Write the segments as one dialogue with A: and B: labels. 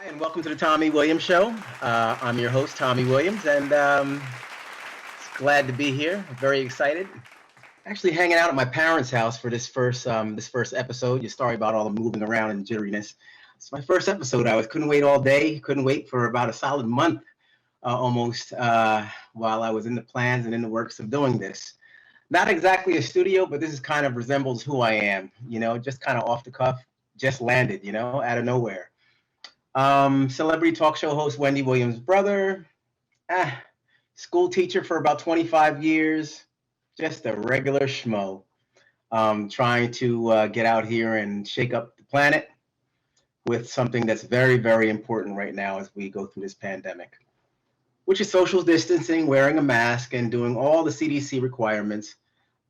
A: And welcome to the Tommy Williams Show. I'm your host, Tommy Williams, and glad to be here. Very excited. Actually, hanging out at my parents' house for this first episode. You're sorry about all the moving around and jitteriness. It's my first episode. I couldn't wait all day. Couldn't wait for about a solid month, almost, while I was in the plans and in the works of doing this. Not exactly a studio, but this is kind of resembles who I am. Just kind of off the cuff, just landed. Out of nowhere. Celebrity talk show host Wendy Williams' brother, school teacher for about 25 years, just a regular schmo, trying to get out here and shake up the planet with something that's very, very important right now as we go through this pandemic, which is social distancing, wearing a mask, and doing all the CDC requirements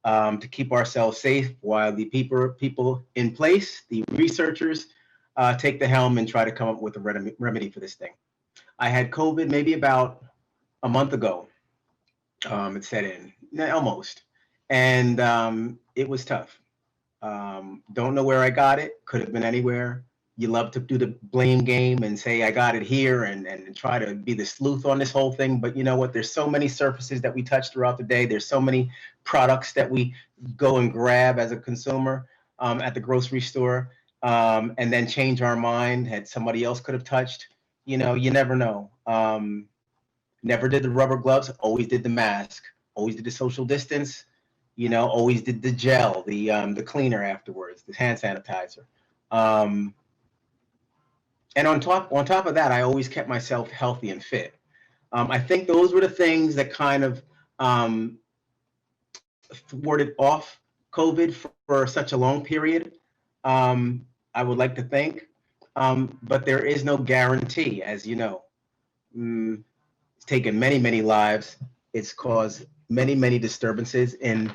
A: to keep ourselves safe while the people in place, the researchers, take the helm and try to come up with a remedy for this thing. I had COVID maybe about a month ago. It set in, almost, and it was tough. Don't know where I got it. Could have been anywhere. You love to do the blame game and say I got it here and try to be the sleuth on this whole thing. But you know what? There's so many surfaces that we touch throughout the day. There's so many products that we go and grab as a consumer at the grocery store. And then change our mind had somebody else could have touched. You never know. Never did the rubber gloves, always did the mask, always did the social distance, always did the gel, the cleaner afterwards, the hand sanitizer. And on top of that, I always kept myself healthy and fit. I think those were the things that kind of warded off COVID for such a long period. I would like to think, but there is no guarantee, as you know. It's taken many, many lives. It's caused many, many disturbances in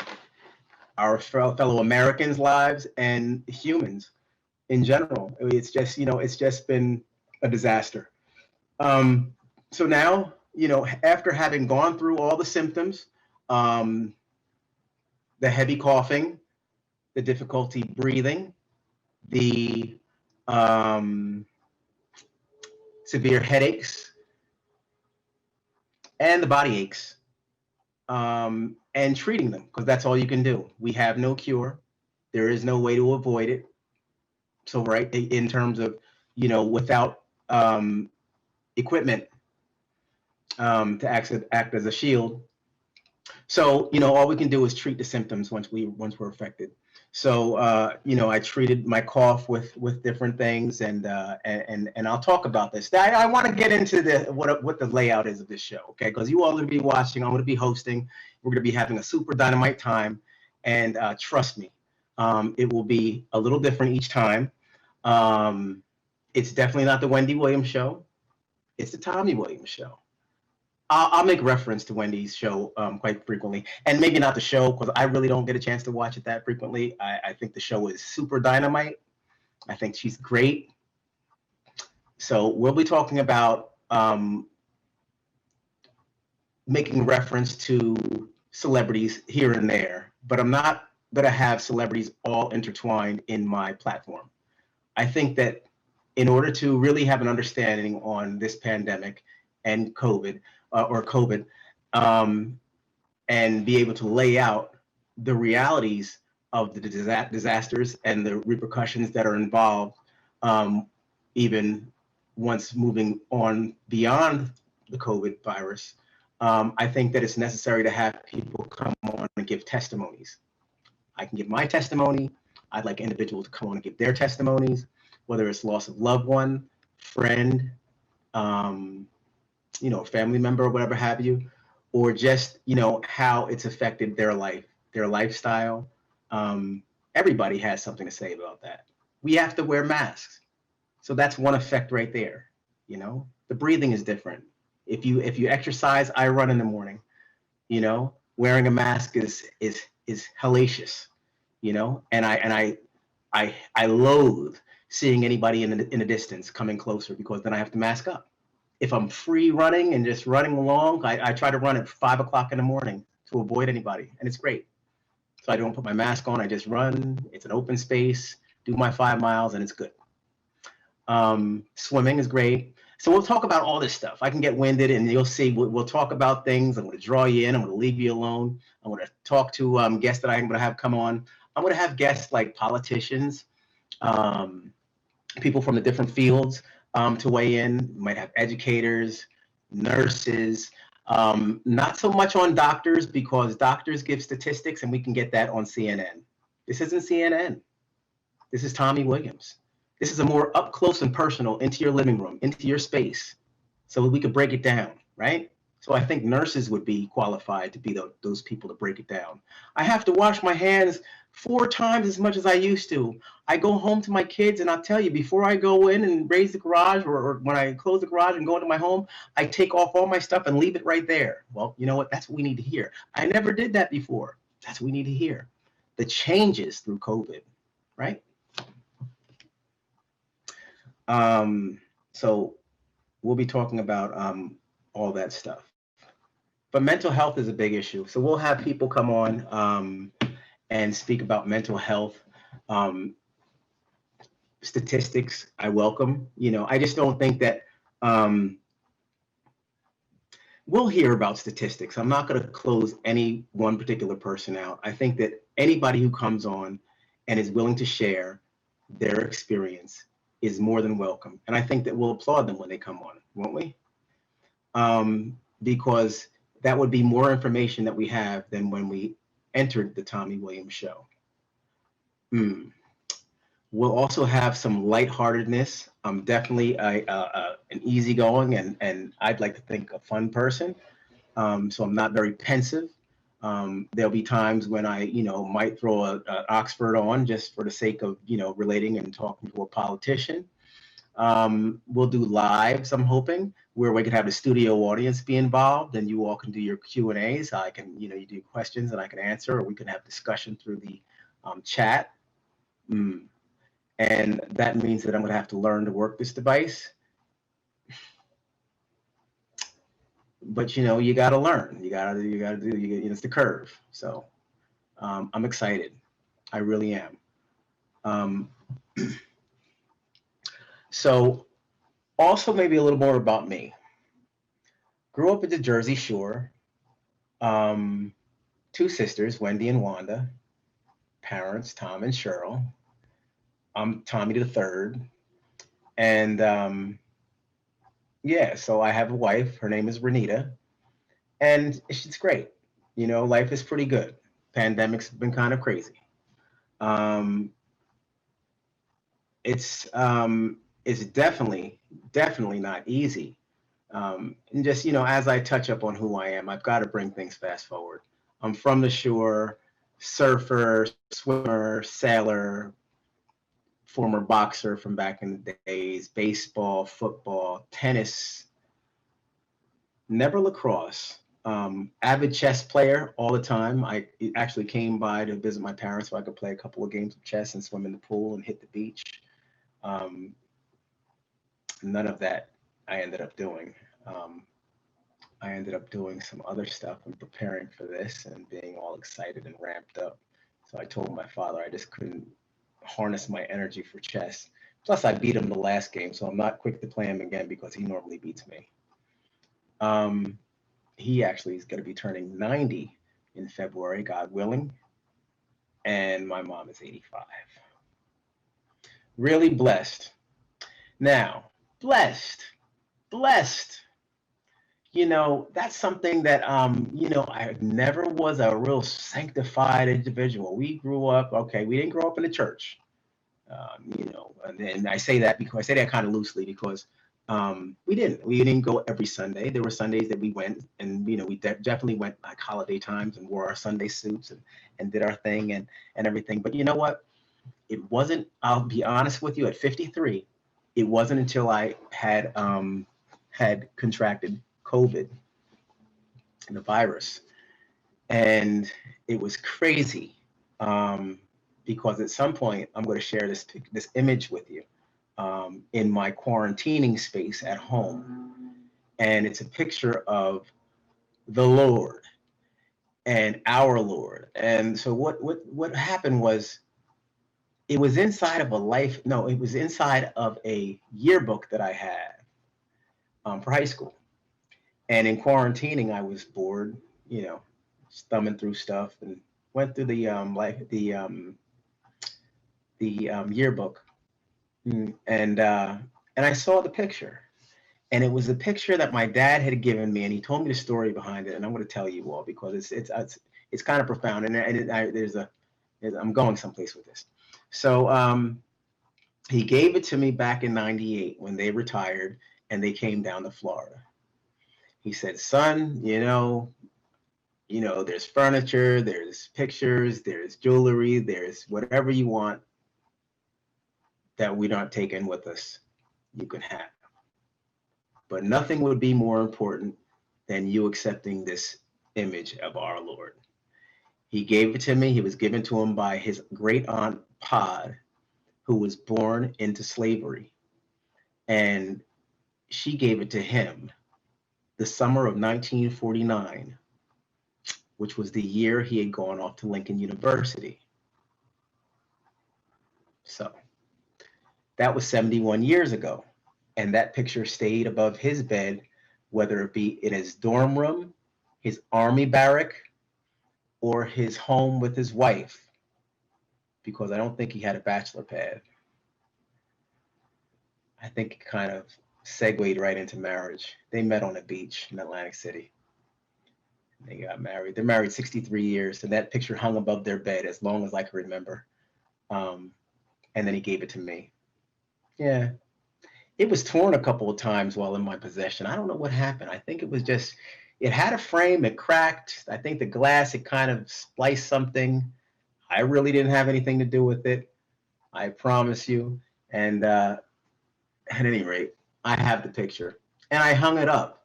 A: our fellow Americans' lives and humans in general. It's just been a disaster. So now, after having gone through all the symptoms, the heavy coughing, the difficulty breathing, the severe headaches, and the body aches, and treating them, because that's all you can do. We have no cure. There is no way to avoid it. So, right, in terms of, without equipment to act as a shield. So, all we can do is treat the symptoms once we're affected. So, I treated my cough with different things, and I'll talk about this. I want to get into what the layout is of this show, okay? Because you all are going to be watching. I'm going to be hosting. We're going to be having a super dynamite time, and trust me, it will be a little different each time. It's definitely not the Wendy Williams show. It's the Tommy Williams show. I'll make reference to Wendy's show quite frequently, and maybe not the show, because I really don't get a chance to watch it that frequently. I think the show is super dynamite. I think she's great. So we'll be talking about making reference to celebrities here and there, but I'm not going to have celebrities all intertwined in my platform. I think that in order to really have an understanding on this pandemic and COVID, and be able to lay out the realities of the disasters and the repercussions that are involved, even once moving on beyond the COVID virus. I think that it's necessary to have people come on and give testimonies. I can give my testimony. I'd like individuals to come on and give their testimonies, whether it's loss of loved one, friend, family member or whatever have you, or just, how it's affected their life, their lifestyle. Everybody has something to say about that. We have to wear masks. So that's one effect right there. The breathing is different. If you exercise, I run in the morning, wearing a mask is hellacious, and I loathe seeing anybody in a distance coming closer, because then I have to mask up. If I'm free running and just running along, I try to run at 5 o'clock in the morning to avoid anybody, and it's great. So I don't put my mask on, I just run. It's an open space, do my 5 miles, and it's good. Swimming is great. So we'll talk about all this stuff. I can get winded, and you'll see. We'll talk about things. I'm going to draw you in. I'm going to leave you alone. I'm going to talk to guests that I'm going to have come on. I'm going to have guests like politicians, um, people from the different fields to weigh in. We might have educators, nurses. Not so much on doctors, because doctors give statistics, and we can get that on CNN. This isn't CNN. This is Tommy Williams. This is a more up close and personal, into your living room, into your space, so we could break it down, right? So I think nurses would be qualified to be those people to break it down. I have to wash my hands 4 times as much as I used to. I go home to my kids, and I'll tell you, before I go in and raise the garage, or when I close the garage and go into my home, I take off all my stuff and leave it right there. Well, you know what? That's what we need to hear. I never did that before. That's what we need to hear. The changes through COVID, right? So we'll be talking about all that stuff. But mental health is a big issue. So we'll have people come on and speak about mental health. Um, Statistics, I welcome. I just don't think that we'll hear about statistics. I'm not going to close any one particular person out. I think that anybody who comes on and is willing to share their experience is more than welcome. And I think that we'll applaud them when they come on, won't we? Because that would be more information that we have than when we entered the Tommy Williams show. We'll also have some lightheartedness. I'm definitely an easygoing and I'd like to think a fun person. So I'm not very pensive. There'll be times when I, might throw an Oxford on just for the sake of, relating and talking to a politician. We'll do lives, I'm hoping, where we could have the studio audience be involved, and you all can do your Q&As. I can, you do questions and I can answer, or we can have discussion through the chat. And that means that I'm going to have to learn to work this device. But you got to learn. You got to do. It's the curve. So I'm excited. I really am. So also maybe a little more about me. Grew up at the Jersey Shore. 2 sisters, Wendy and Wanda. Parents, Tom and Cheryl. I'm Tommy the third. And yeah, so I have a wife. Her name is Renita. And she's great. Life is pretty good. Pandemic's been kind of crazy. It's definitely not easy. And just, as I touch up on who I am, I've got to bring things fast forward. I'm from the shore, surfer, swimmer, sailor, former boxer from back in the days, baseball, football, tennis, never lacrosse. Avid chess player all the time. I actually came by to visit my parents so I could play a couple of games of chess and swim in the pool and hit the beach. None of that I ended up doing. I ended up doing some other stuff and preparing for this and being all excited and ramped up. So I told my father I just couldn't harness my energy for chess. Plus, I beat him the last game, so I'm not quick to play him again because he normally beats me. He actually is going to be turning 90 in February, God willing, and my mom is 85. Really blessed. Now, blessed. That's something that, I never was a real sanctified individual. We grew up, okay, we didn't grow up in the church, and I say that kind of loosely because we didn't go every Sunday. There were Sundays that we went, and we definitely went like holiday times and wore our Sunday suits and did our thing and everything. But you know what? It wasn't. I'll be honest with you. At 53, it wasn't until I had contracted COVID, the virus, and it was crazy. Because at some point I'm going to share this image with you. In my quarantining space at home. And it's a picture of the Lord and our Lord. And so what happened was it was inside of a life, no, it was inside of a yearbook that I had for high school. And in quarantining, I was bored, you know, thumbing through stuff and went through the yearbook. And I saw the picture, and it was a picture that my dad had given me, and he told me the story behind it, and I'm going to tell you all because it's kind of profound, I'm going someplace with this. So he gave it to me back in '98 when they retired and they came down to Florida. He said, "Son, there's furniture, there's pictures, there's jewelry, there's whatever you want that we're not taking with us, you can have. But nothing would be more important than you accepting this image of our Lord." He gave it to me. He was given to him by his great aunt Pod, who was born into slavery. And she gave it to him the summer of 1949, which was the year he had gone off to Lincoln University. So that was 71 years ago. And that picture stayed above his bed, whether it be in his dorm room, his army barrack, or his home with his wife, because I don't think he had a bachelor pad. I think it kind of segued right into marriage. They met on a beach in Atlantic City. They got married. They're married 63 years, and that picture hung above their bed as long as I can remember. And then he gave it to me. Yeah. It was torn a couple of times while in my possession. I don't know what happened. I think it was just, it had a frame, it cracked. I think the glass, it kind of spliced something. I really didn't have anything to do with it. I promise you. And at any rate, I have the picture. And I hung it up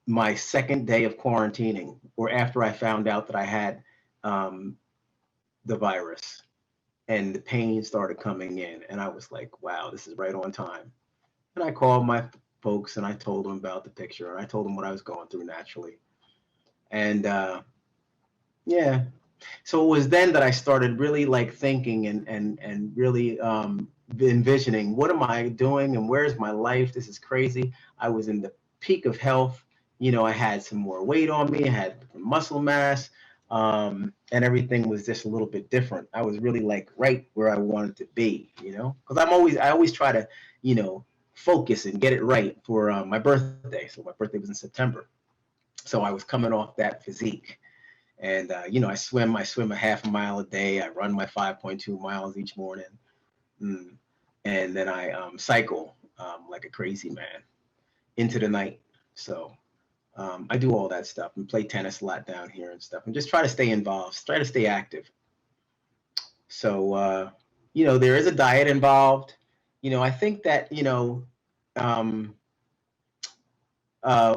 A: my second day of quarantining, or after I found out that I had the virus. And the pain started coming in, and I was like, wow, this is right on time. And I called my folks and I told them about the picture, and I told them what I was going through naturally. And yeah, so it was then that I started really like thinking and really envisioning, what am I doing and where's my life? This is crazy. I was in the peak of health. I had some more weight on me. I had muscle mass. And everything was just a little bit different. I was really like right where I wanted to be, because I always try to, focus and get it right for my birthday. So my birthday was in September. So I was coming off that physique, and I swim a half a mile a day. I run my 5.2 miles each morning, and then I cycle like a crazy man into the night. So I do all that stuff and play tennis a lot down here and stuff, and just try to stay involved, try to stay active. So, there is a diet involved. I think that, um, uh,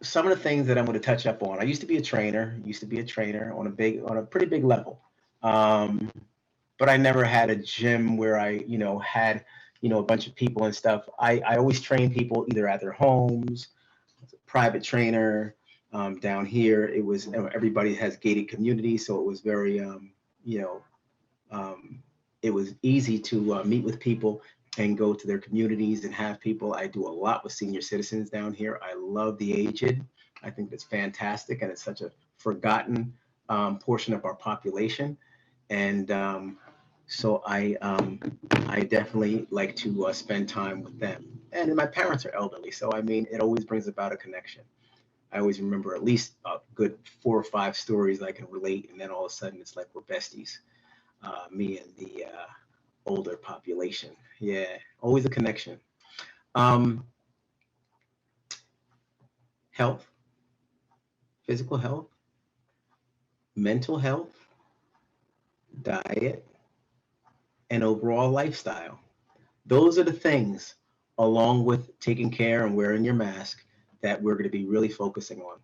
A: some of the things that I'm going to touch up on. I used to be a trainer on a pretty big level. But I never had a gym where I, had, a bunch of people and stuff. I always train people either at their homes, as a private trainer. Down here, it was, everybody has gated communities, so it was very, it was easy to meet with people and go to their communities and have people. I do a lot with senior citizens down here. I love the aged. I think that's fantastic, and it's such a forgotten portion of our population. And so I definitely like to spend time with them. And my parents are elderly, so I mean, it always brings about a connection. I always remember at least a good 4 or 5 stories I can relate, and then all of a sudden it's like we're besties, me and the older population. Yeah, always a connection. Um, Health, physical health, mental health, diet, and overall lifestyle. Those are the things, along with taking care and wearing your mask, that we're going to be really focusing on.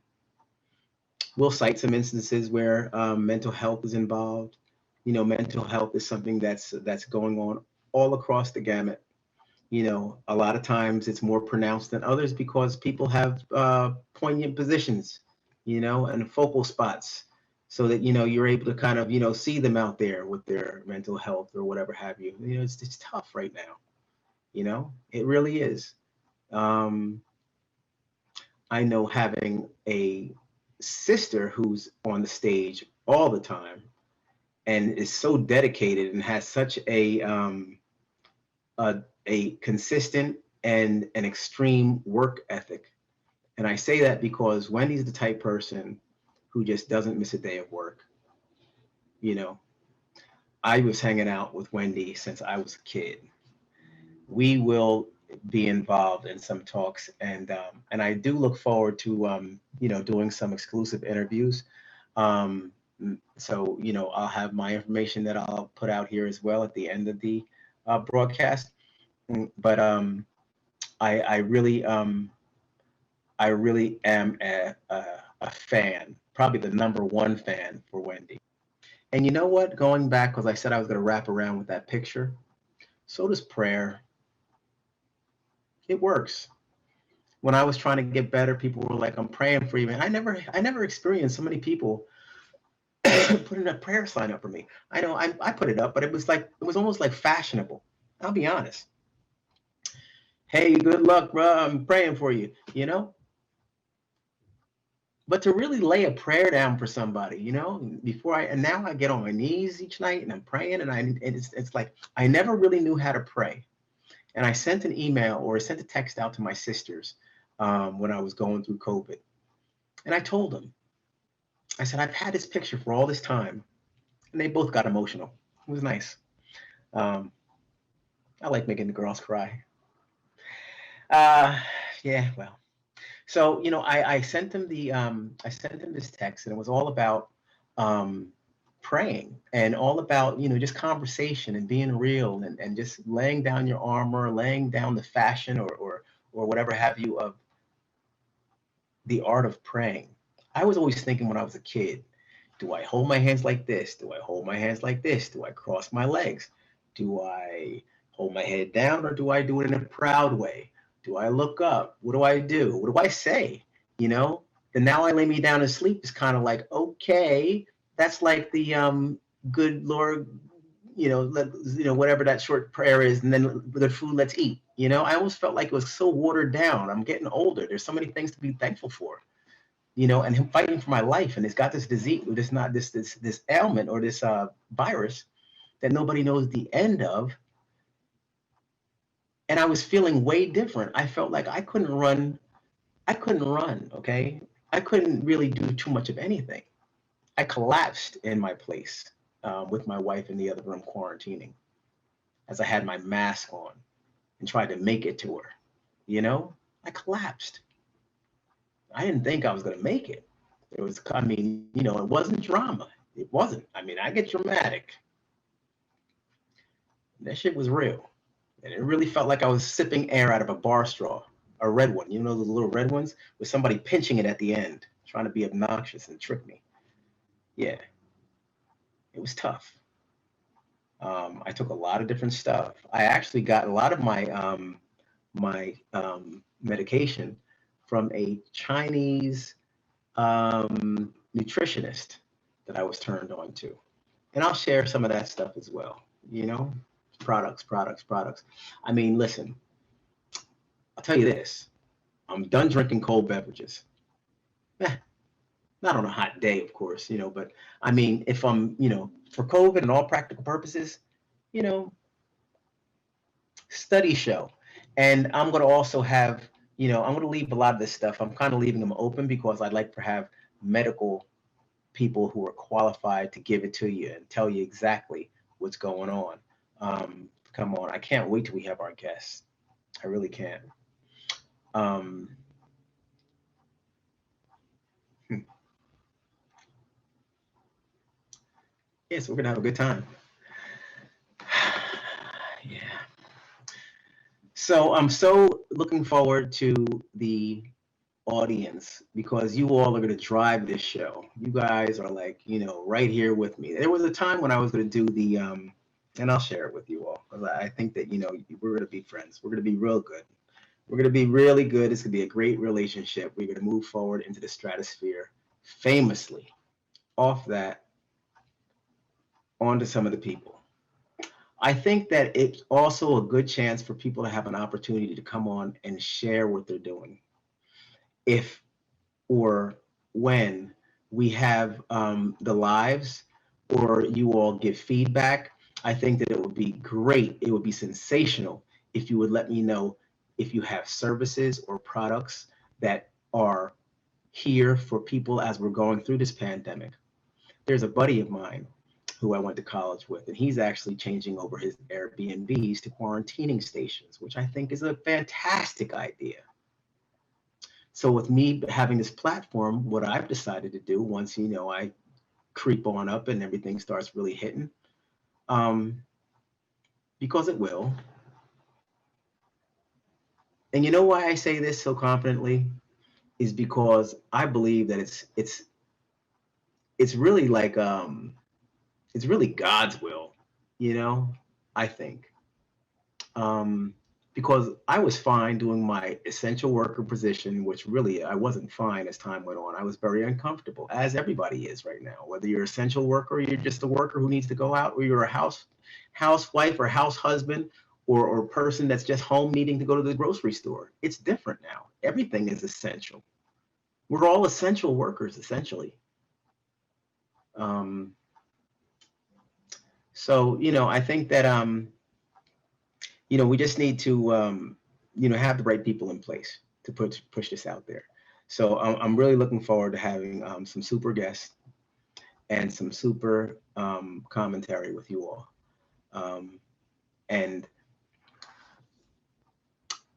A: We'll cite some instances where mental health is involved. Mental health is something that's going on all across the gamut. A lot of times it's more pronounced than others because people have poignant positions, and focal spots. so that you're able to kind of see them out there with their mental health or whatever have you. It's tough right now. It really is. Um, I know having a sister who's on the stage all the time and is so dedicated and has such a consistent and an extreme work ethic. And I say that because Wendy's the type person who just doesn't miss a day of work. You know, I was hanging out with Wendy since I was a kid. We will be involved in some talks, and I do look forward to doing some exclusive interviews. Um, so I'll have my information that I'll put out here as well at the end of the broadcast. But I really am a fan, probably the number one fan for Wendy. And you know what? Going back, because I said I was going to wrap around with that picture, so does prayer. It works. When I was trying to get better, people were like, "I'm praying for you." And I never experienced so many people putting a prayer sign up for me. I know I put it up, but it was almost like fashionable. I'll be honest. Hey, good luck, bro. I'm praying for you. But to really lay a prayer down for somebody, and now I get on my knees each night and I'm praying, and it's like I never really knew how to pray. And I sent an email or I sent a text out to my sisters when I was going through COVID, and I told them, I said, I've had this picture for all this time, and they both got emotional. It was nice. Um, I like making the girls cry. Uh, yeah, well. So I sent them I sent them this text, and it was all about um, praying and all about just conversation and being real and just laying down your armor, laying down the fashion or whatever have you of the art of praying. I was always thinking when I was a kid, do I hold my hands like this? Do I hold my hands like this? Do I cross my legs? Do I hold my head down, or do I do it in a proud way? Do I look up? What do I do? What do I say? You know, the now I lay me down and sleep is kind of like, okay, that's like the good Lord, whatever that short prayer is, and then the food, let's eat. I always felt like it was so watered down. I'm getting older. There's so many things to be thankful for, and him fighting for my life. And it's got this disease, this not this ailment or this virus that nobody knows the end of. And I was feeling way different. I felt like I couldn't run. I couldn't run. Okay. I couldn't really do too much of anything. I collapsed in my place with my wife in the other room quarantining as I had my mask on and tried to make it to her. I collapsed. I didn't think I was going to make it. It was, I mean, it wasn't drama. It wasn't. I mean, I get dramatic. That shit was real. And it really felt like I was sipping air out of a bar straw, a red one. Those little red ones with somebody pinching it at the end, trying to be obnoxious and trick me. Yeah, it was tough. I took a lot of different stuff. I actually got a lot of my medication from a Chinese nutritionist that I was turned on to. And I'll share some of that stuff as well. Products. I mean, listen, I'll tell you this. I'm done drinking cold beverages. Not on a hot day, of course, but I mean, if I'm, for COVID and all practical purposes, you know, study show. And I'm going to also have, I'm going to leave a lot of this stuff. I'm kind of leaving them open because I'd like to have medical people who are qualified to give it to you and tell you exactly what's going on. Come on, I can't wait till we have our guests. I really can't. Um, yes, we're gonna have a good time. Yeah. So I'm so looking forward to the audience because you all are going to drive this show. You guys are like, right here with me. There was a time when I was going to do the, and I'll share it with you all because I think that, we're going to be friends. We're going to be real good. We're going to be really good. It's going to be a great relationship. We're going to move forward into the stratosphere famously. off that onto some of the people. I think that it's also a good chance for people to have an opportunity to come on and share what they're doing. If or when we have the lives or you all give feedback, I think that it would be great. It would be sensational if you would let me know if you have services or products that are here for people as we're going through this pandemic. There's a buddy of mine who I went to college with, and he's actually changing over his Airbnbs to quarantining stations, which I think is a fantastic idea. So with me having this platform, what I've decided to do once, I creep on up and everything starts really hitting, um, because it will. And you know why I say this so confidently is because I believe that it's really like it's really God's will, you know, I think. Um, because I was fine doing my essential worker position, which really I wasn't fine as time went on. I was very uncomfortable, as everybody is right now. Whether you're an essential worker, or you're just a worker who needs to go out, or you're a housewife or house husband, or a person that's just home needing to go to the grocery store. It's different now. Everything is essential. We're all essential workers, essentially. Um, so I think that we just need to, have the right people in place to push this out there. So I'm really looking forward to having some super guests and some super commentary with you all. And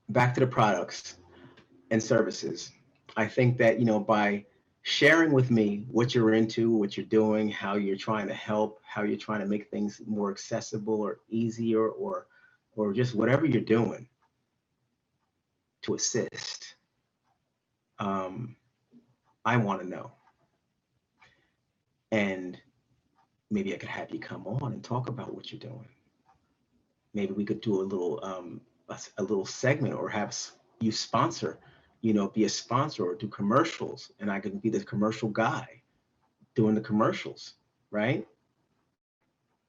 A: back to the products and services. I think that, by sharing with me what you're into, what you're doing, how you're trying to help, how you're trying to make things more accessible or easier, or just whatever you're doing to assist. I want to know. And maybe I could have you come on and talk about what you're doing. Maybe we could do a little segment, or have you sponsor, be a sponsor or do commercials, and I could be the commercial guy doing the commercials, right?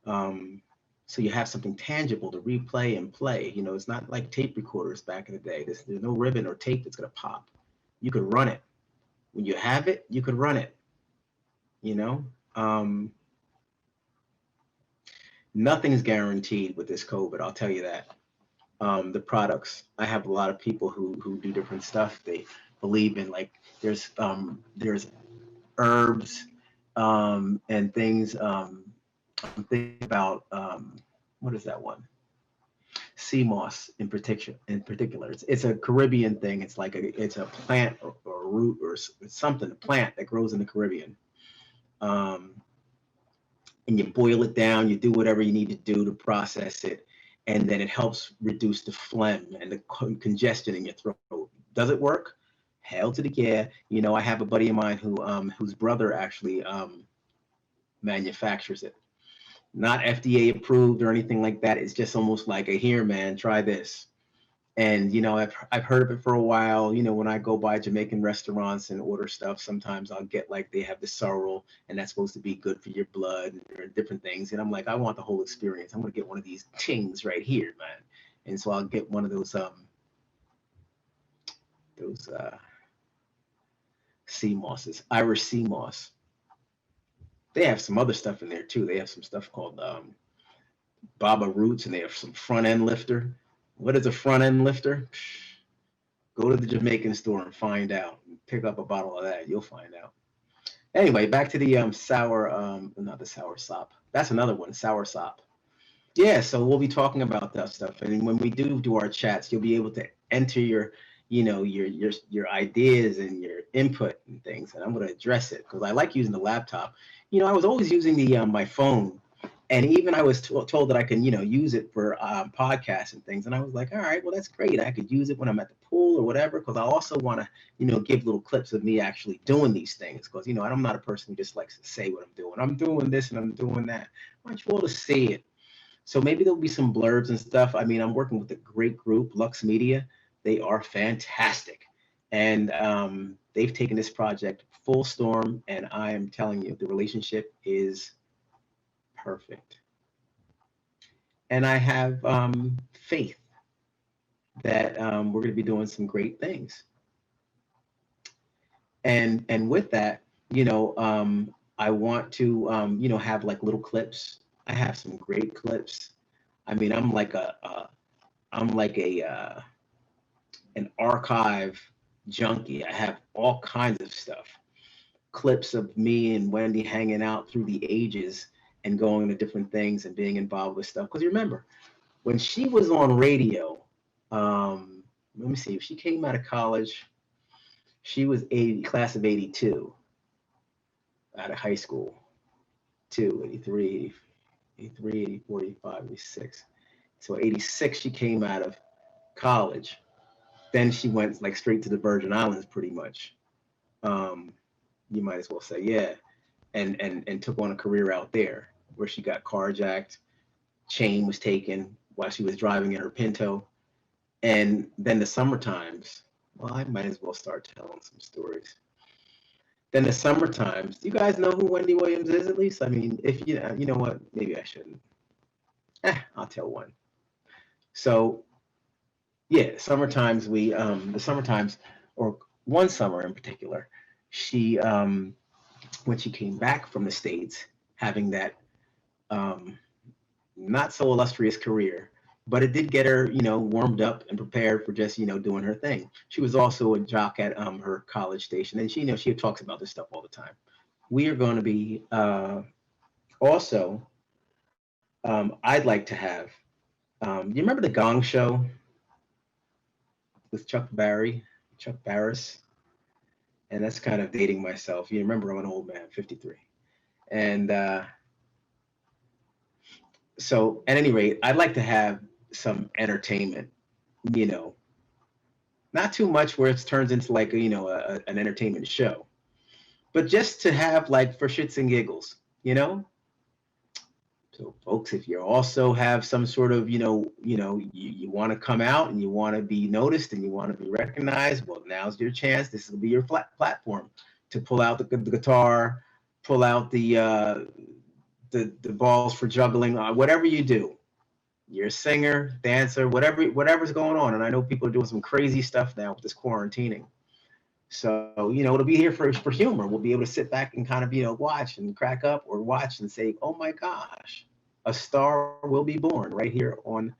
A: So you have something tangible to replay and play. It's not like tape recorders back in the day. There's no ribbon or tape that's gonna pop. You could run it. When you have it, you could run it. You know, um, Nothing's guaranteed with this COVID. I'll tell you that. The products. I have a lot of people who do different stuff. They believe in, like, there's herbs and things. I'm thinking about what is that one? Sea moss in particular. It's a Caribbean thing. It's a plant or a root or something, a plant that grows in the Caribbean. Um, and you boil it down. You do whatever you need to do to process it, and then it helps reduce the phlegm and the congestion in your throat. Does it work? Hell to the yeah. I have a buddy of mine whose brother actually manufactures it. Not FDA approved or anything like that. It's just almost like a, here, man, try this. And I've heard of it for a while. When I go by Jamaican restaurants and order stuff, sometimes I'll get, like, they have the sorrel, and that's supposed to be good for your blood and different things. And I'm like, I want the whole experience. I'm gonna get one of these tings right here, man. And so I'll get one of those sea mosses, Irish sea moss. They have some other stuff in there too. They have some stuff called Baba Roots, and they have some front end lifter. What is a front end lifter? Go to the Jamaican store and find out. Pick up a bottle of that. You'll find out. Anyway, back to the not the sour sop. That's another one, sour sop. Yeah, so we'll be talking about that stuff. And when we do our chats, you'll be able to enter your ideas and your input and things. And I'm going to address it because I like using the laptop. I was always using the my phone, and even I was told that I can use it for podcasts and things. And I was like, all right, well, that's great. I could use it when I'm at the pool or whatever, because I also want to give little clips of me actually doing these things, because I'm not a person who just likes to say what I'm doing. I'm doing this and I'm doing that. I want you all to see it. So maybe there'll be some blurbs and stuff. I mean, I'm working with a great group, Lux Media. They are fantastic. And they've taken this project full storm, and I am telling you, the relationship is perfect. And I have faith that we're going to be doing some great things. And with that, I want to have like little clips. I have some great clips. I mean, I'm like an archive junkie. I have all kinds of stuff, clips of me and Wendy hanging out through the ages and going into different things and being involved with stuff. Because remember, when she was on radio, let me see, if she came out of college, she was class of 82, out of high school, 83, 84, 85, 86. So 86, she came out of college. Then she went like straight to the Virgin Islands, pretty much. You might as well say, yeah, and took on a career out there where she got carjacked, chain was taken while she was driving in her Pinto, and then the summer times. Well, I might as well start telling some stories. Then the summer times. Do you guys know who Wendy Williams is at least? I mean, if you know what, maybe I shouldn't. I'll tell one. So yeah, summertimes the summertimes, or one summer in particular, she when she came back from the States, having that um, not so illustrious career, but it did get her, warmed up and prepared for just, doing her thing. She was also a jock at her college station, and she talks about this stuff all the time. We are going to be also. I'd like to have. You remember the Gong Show with Chuck Barris? And that's kind of dating myself. You remember I'm an old man, 53. And so at any rate, I'd like to have some entertainment, you know, not too much where it turns into like, an entertainment show, but just to have like for shits and giggles, you know? So folks, if you also have some sort of, you want to come out and you want to be noticed and you want to be recognized, well, now's your chance. This will be your platform to pull out the guitar, pull out the balls for juggling, whatever you do. You're a singer, dancer, whatever's going on. And I know people are doing some crazy stuff now with this quarantining. So, it'll be here for humor. We'll be able to sit back and kind of, watch and crack up or watch and say, oh my gosh, a star will be born right here on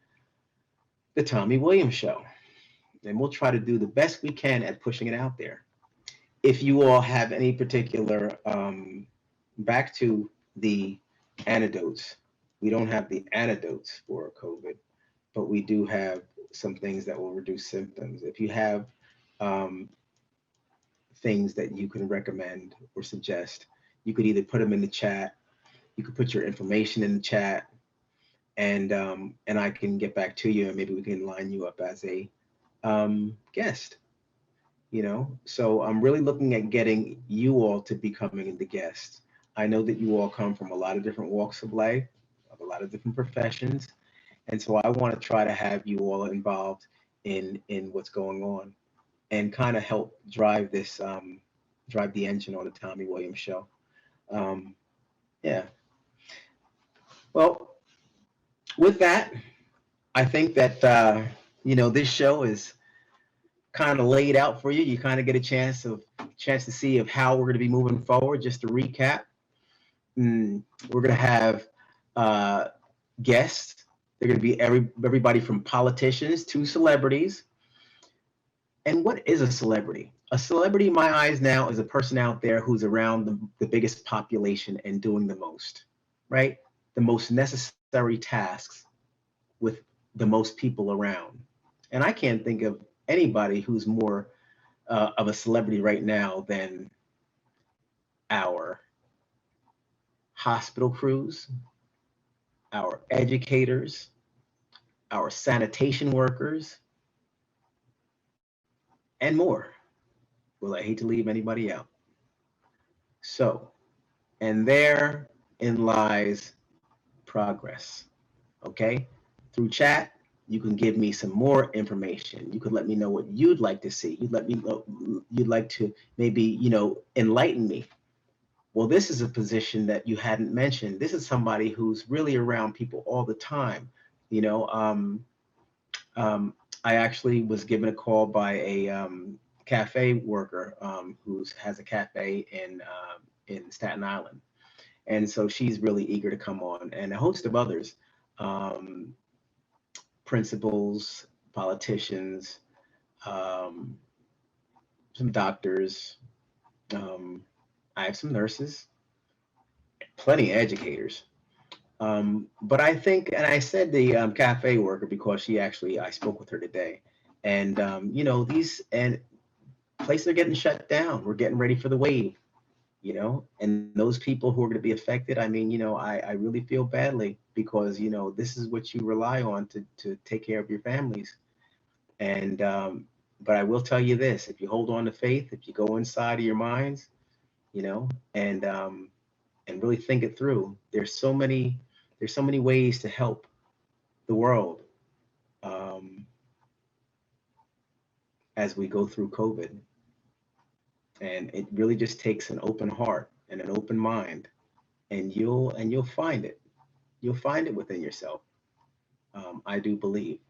A: the Tommy Williams Show. And we'll try to do the best we can at pushing it out there. If you all have any particular, back to the antidotes, we don't have the antidotes for COVID, but we do have some things that will reduce symptoms. If you have things that you can recommend or suggest, you could either put them in the chat, you could put your information in the chat, and I can get back to you, and maybe we can line you up as a guest. So I'm really looking at getting you all to becoming the guests. I know that you all come from a lot of different walks of life, of a lot of different professions, and so I want to try to have you all involved in what's going on and kind of help drive this, drive the engine on the Tommy Williams Show. Yeah. Well, with that, I think that, this show is kind of laid out for you. You kind of get a chance to see of how we're going to be moving forward. Just to recap, we're going to have guests. They're going to be everybody from politicians to celebrities. And what is a celebrity? A celebrity, in my eyes now, is a person out there who's around the biggest population and doing the most, right? The most necessary tasks with the most people around. And I can't think of anybody who's more of a celebrity right now than our hospital crews, our educators, our sanitation workers, and more. Well, I hate to leave anybody out. So, and therein lies progress. Okay? Through chat, You can give me some more information. You could let me know what you'd like to see. You'd let me know, you'd like to maybe, enlighten me. Well, this is a position that you hadn't mentioned. This is somebody who's really around people all the time. You know, um, I actually was given a call by a cafe worker who has a cafe in Staten Island, and so she's really eager to come on, and a host of others, um, principals, politicians, um, some doctors. Um, I have some nurses, plenty of educators. But I think, and I said the cafe worker because I spoke with her today, and these and places are getting shut down. We're getting ready for the wave, and those people who are going to be affected. I mean, I really feel badly because this is what you rely on to take care of your families. And but I will tell you this: if you hold on to faith, if you go inside of your minds, you know, and really think it through, there's so many ways to help the world um, as we go through COVID. And it really just takes an open heart and an open mind, and you'll find it. You'll find it within yourself. I do believe.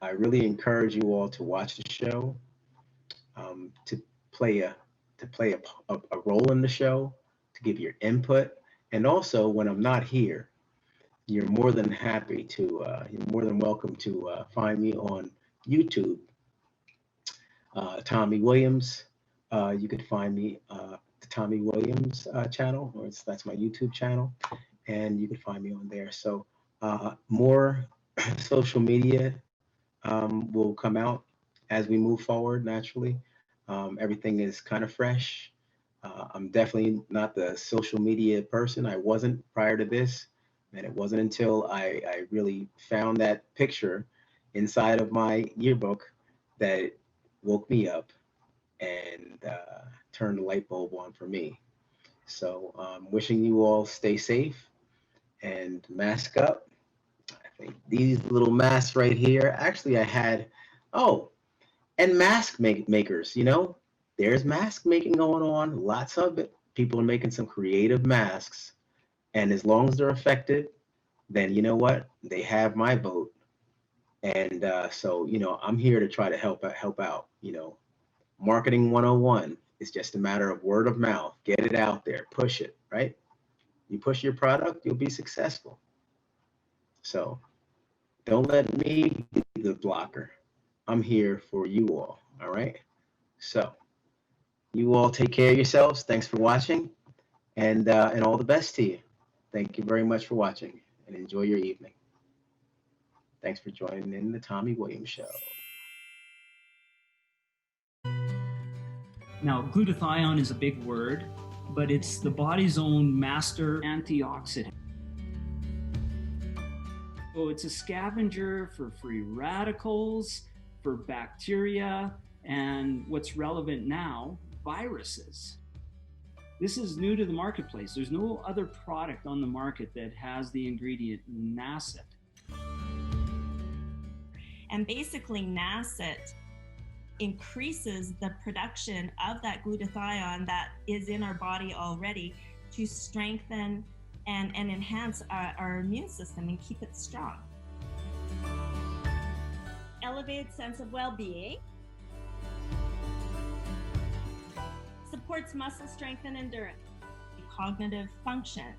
A: I really encourage you all to watch the show, to play a a role in the show, to give your input, and also when I'm not here, you're more than welcome to find me on YouTube, Tommy Williams. You could find me the Tommy Williams channel, that's my YouTube channel, and you could find me on there. So more social media will come out as we move forward naturally. Everything is kind of fresh. I'm definitely not the social media person. I wasn't prior to this. And it wasn't until I really found that picture inside of my yearbook that it woke me up and turned the light bulb on for me. So wishing you all stay safe and mask up. I think these little masks right here, actually I had, oh, and makers, there's mask making going on, lots of it. People are making some creative masks. And as long as they're effective, then you know what? They have my vote. And so, I'm here to try to help out. Marketing 101 is just a matter of word of mouth. Get it out there, push it, right? You push your product, you'll be successful. So don't let me be the blocker. I'm here for you all right? So you all take care of yourselves. Thanks for watching, and all the best to you. Thank you very much for watching, and enjoy your evening. Thanks for joining in the Tommy Williams Show.
B: Now, glutathione is a big word, but it's the body's own master antioxidant. So it's a scavenger for free radicals, for bacteria, and what's relevant now, viruses. This is new to the marketplace. There's no other product on the market that has the ingredient NACET.
C: And basically NACET increases the production of that glutathione that is in our body already to strengthen and enhance our immune system and keep it strong.
D: Elevated sense of well-being, supports muscle strength and endurance,
C: Cognitive function,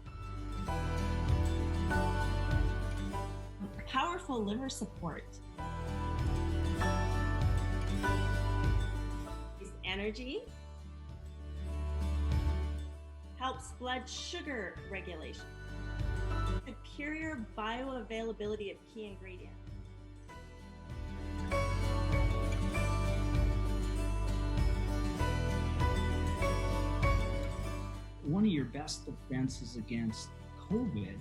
C: powerful liver support,
D: energy, helps blood sugar regulation, superior bioavailability of key ingredients.
B: One of your best defenses against COVID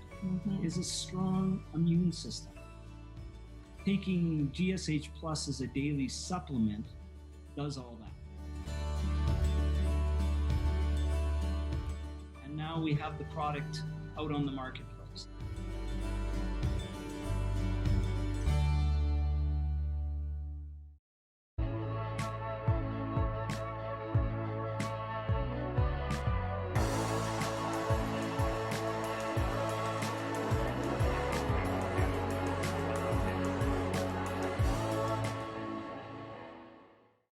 B: is a strong immune system. Taking GSH Plus as a daily supplement does all that. And now we have the product out on the marketplace.